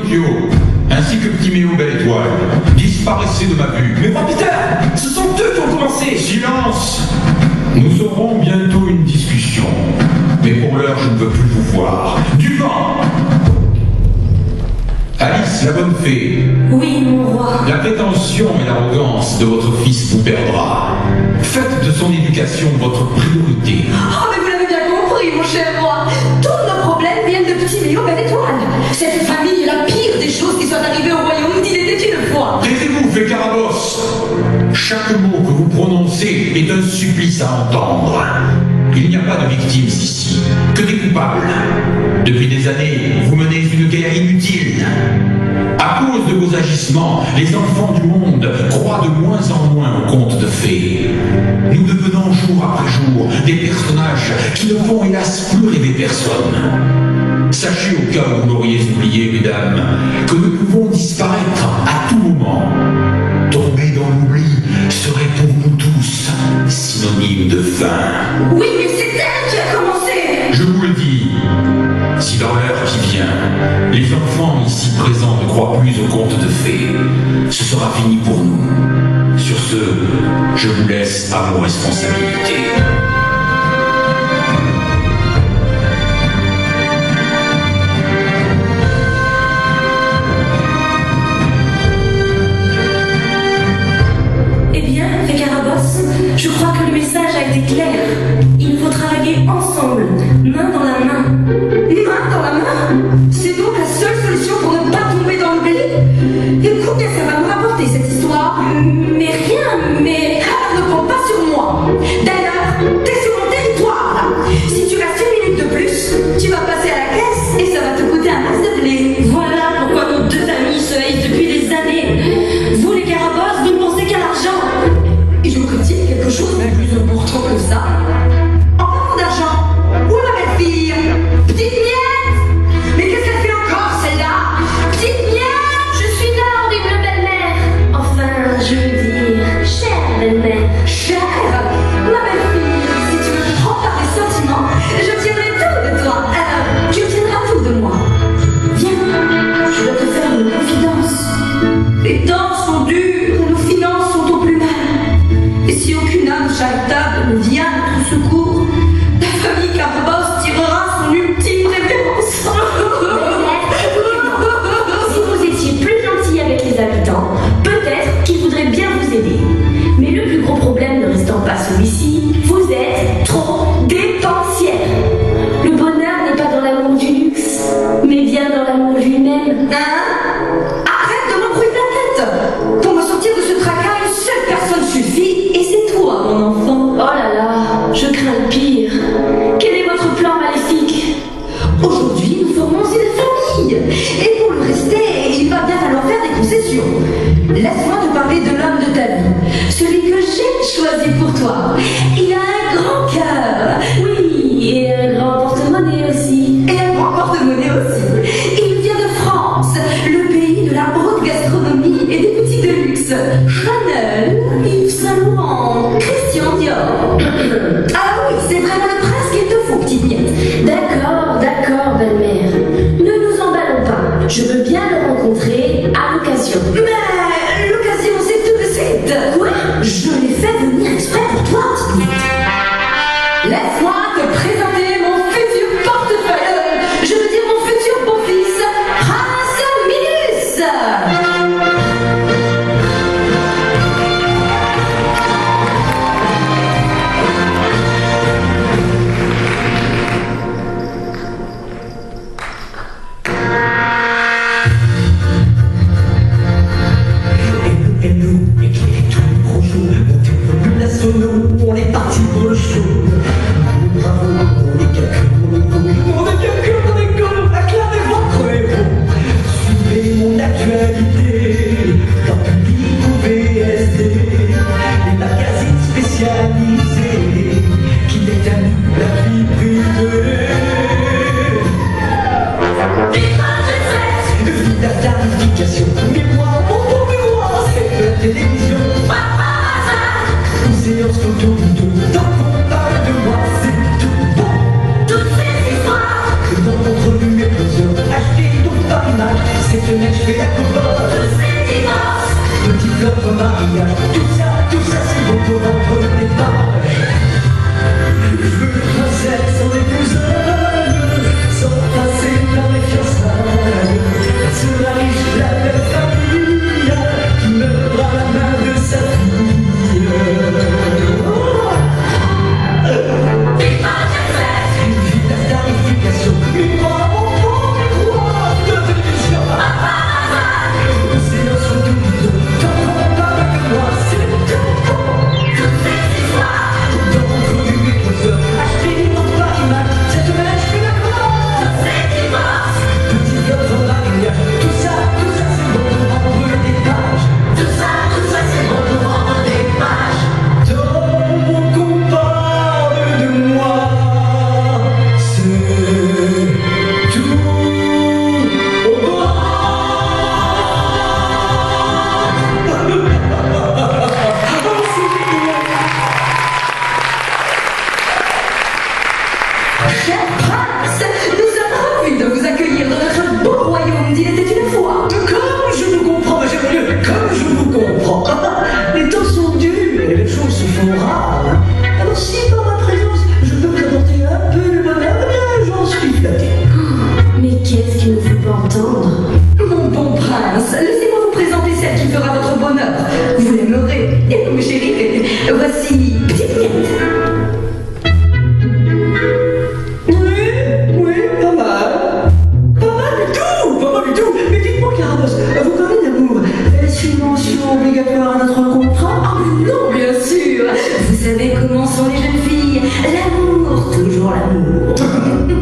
Pinocchio, ainsi que Petit Méo Belle Étoile, disparaissez de ma vue. Mais pas Peter, ce sont eux qui ont commencé. Silence! Nous aurons bientôt une discussion. Mais pour l'heure, je ne veux plus vous voir. Du vent! Alice, la bonne fée. Oui, mon roi. La prétention et l'arrogance de votre fils vous perdra. Faites de son éducation votre priorité. Oh, mais vous l'avez bien compris, mon cher roi. Tous nos problèmes viennent de Petit Méo Belle Étoile. Cette famille est la pire des choses qui soient arrivées au royaume d'il était une fois. Taisez-vous, fée Carabosse. Chaque mot que vous prononcez est un supplice à entendre. Il n'y a pas de victimes ici, que des coupables. Depuis des années, vous menez une guerre inutile. À cause de vos agissements, les enfants du monde croient de moins en moins aux contes de fées. Nous devenons jour après jour des personnages qui ne font hélas plus rêver personne. Sachez au cas où vous l'auriez oublié, mesdames, que nous pouvons disparaître à tout moment. Tomber dans l'oubli serait pour nous tous synonyme de fin. Oui, mais c'est elle qui a commencé. Je vous le dis, si dans l'heure qui vient, les enfants ici présents ne croient plus aux contes de fées, ce sera fini pour nous. Sur ce, je vous laisse à vos responsabilités. Je crois que le message a été clair. Il nous faut travailler ensemble, main dans la main. Main dans la main? C'est donc la seule solution pour ne pas tomber dans le blé? Et combien ça va me rapporter cette histoire? Mais rien, mais... Alors ne compte pas sur moi. D'ailleurs, t'es sur mon territoire là. Si tu restes une minute de plus, tu vas passer à la caisse et ça va te coûter un masse de blé. Voilà pourquoi nos deux familles se haïssent depuis des années. Vous les Carabosses, vous ne pensez qu'à l'argent. Et je vous dis quelque chose de plus important que ça. En parlant d'argent, où la belle fille? Petite miette? Mais qu'est-ce qu'elle fait encore celle-là? Petite miette? Je suis là, horrible belle-mère. Enfin, je veux dire, chère belle-mère. Chère? Ma belle fille, si tu veux me prendre par les sentiments, je tiendrai tout de toi. Alors, tu tiendras tout de moi. Viens, je dois te faire une confidence. Les temps sont durs et nos finances sont au plus mal. Et si aucune âme charitable ne vient à notre secours, la famille Carabosse tirera son ultime révérence. Si vous étiez plus gentil avec les habitants, peut-être qu'ils voudraient bien vous aider. Mais le plus gros problème ne restant pas celui-ci, vous êtes trop dépensière. Le bonheur n'est pas dans l'amour du luxe, mais bien dans l'amour lui-même. Hein? Arrête de m'embrouiller la tête. Pour me sortir de ce tracas, une seule personne suffit, et c'est toi, mon enfant. Oh là là, je crains le pire. Quel est votre plan maléfique? Aujourd'hui, nous formons une famille. Et pour le rester, il va bien falloir faire des concessions. Laisse-moi te parler de l'homme de ta vie. Celui que j'ai choisi pour toi. Il a un grand cœur. Oui, et un grand porte-monnaie aussi. Et un grand porte-monnaie aussi. Il vient de France, le pays de la haute gastronomie et des boutiques de luxe. Chanel, Yves Saint Laurent, Christian Dior. Ah oui, c'est vraiment le prince qu'il te faut, petite miette. D'accord, d'accord, belle-mère. Ne nous emballons pas. Je veux bien le rencontrer à l'occasion. Mais l'occasion, c'est tout de suite. Quoi? Je l'ai fait venir exprès pour toi, petite miette. Laisse-moi te présenter mon futur portefeuille. Je veux dire mon futur beau-fils, Prince Minus. On est parti pour le show. Bravo, on est quelques on est quelques on est cool, acclamez votre héros. Suivez mon actualité dans Public ou VSD, les magazines spécialisés qui déterminent la vie privée. Vie d'atarification, mémoire, mon mémoire, c'est la télévision. Séance photo tant qu'on parle de moi, c'est tout bon. Toutes ces histoires que dans notre revue mes plusieurs achetés donc par image, c'est semaine je fais la cocotte. Petit fleur mariage, tout ça c'est bon pour rendre le départ. Je veux une princesse sans épouseuse, sans passer par les fiançailles. Sur la riche, la belle famille qui meurt à la main de sa fille. Une vie de tarification, une croix au fond des droits de télévision. C'est notre doute, t'entends pas avec moi, c'est le temps. Dans mon trou du microscope, acheter mon Paris-Mac, cette mèche fait la croix. Petit fleuve en mariage, tout ça c'est bon pour rendre des pages. Dans mon qu'on parle de moi, c'est tout au bord. Cher prince, nous sommes ravis de vous accueillir dans notre beau royaume d'il était une fois. Comme je vous comprends, ma chère Dieu, comme je vous comprends. Les temps sont durs et les choses se font rares. Alors si par ma présence, je peux vous apporter un peu de bonheur, eh bien j'en suis flatté. Mais qu'est-ce qu'il ne faut pas entendre? Mon bon prince, laissez-moi vous présenter celle qui fera votre bonheur. Vous l'aimerez et vous me chérirez. Voici Petite Miette. Oui, pas mal. Pas mal du tout. Mais dites-moi, Carabosse, vous parlez d'amour. Est-ce une mention obligatoire à notre contrat? Ah mais non, bien sûr. Vous savez comment sont les jeunes filles. L'amour, toujours l'amour.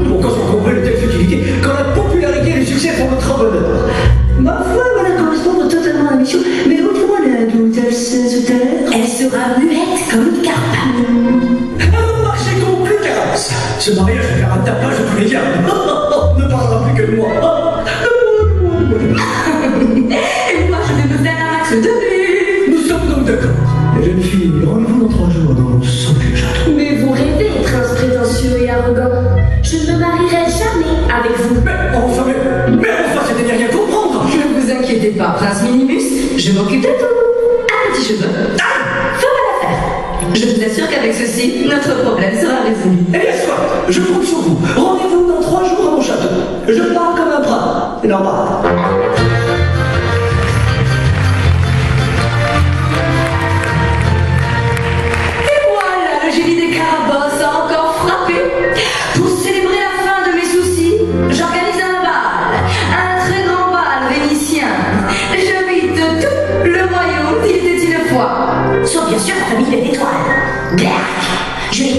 Bon, quand on comprend une telle futilité, quand la popularité et le succès font notre bonheur. Ma foi, voilà correspondre totalement à la mission, mais au point d'un doute, elle sait se taire. Elle sera muette comme une carpe. Un marché conclu, Carabosse. Ce mariage va faire un tapage de tous les diables. Ne parlera plus que de moi. Et moi, je vais me faire un max de plus. Nous sommes donc d'accord. Les jeunes filles, rendez-vous dans 3 jours dans notre somptueux château. Mais vous rêvez, prince prétentieux et arrogant. Je ne me marierai jamais avec vous. Mais enfin, c'était rien comprendre. Ne vous inquiétez pas, prince Minimus, je m'occupe de tout. Un petit cheveu. Fera l'affaire. Je vous assure qu'avec ceci, notre problème sera résolu. Eh bien, soit, je compte sur vous. Rendez-vous dans 3 jours à mon château. Je pars comme un bras. C'est normal. Et voilà, le génie des Carabosses a encore frappé. Pour célébrer la fin de mes soucis, j'organise un bal, un très grand bal vénitien. J'invite tout le royaume d'il était une fois. Sauf bien sûr la famille des étoiles. Berk. Je l'ai.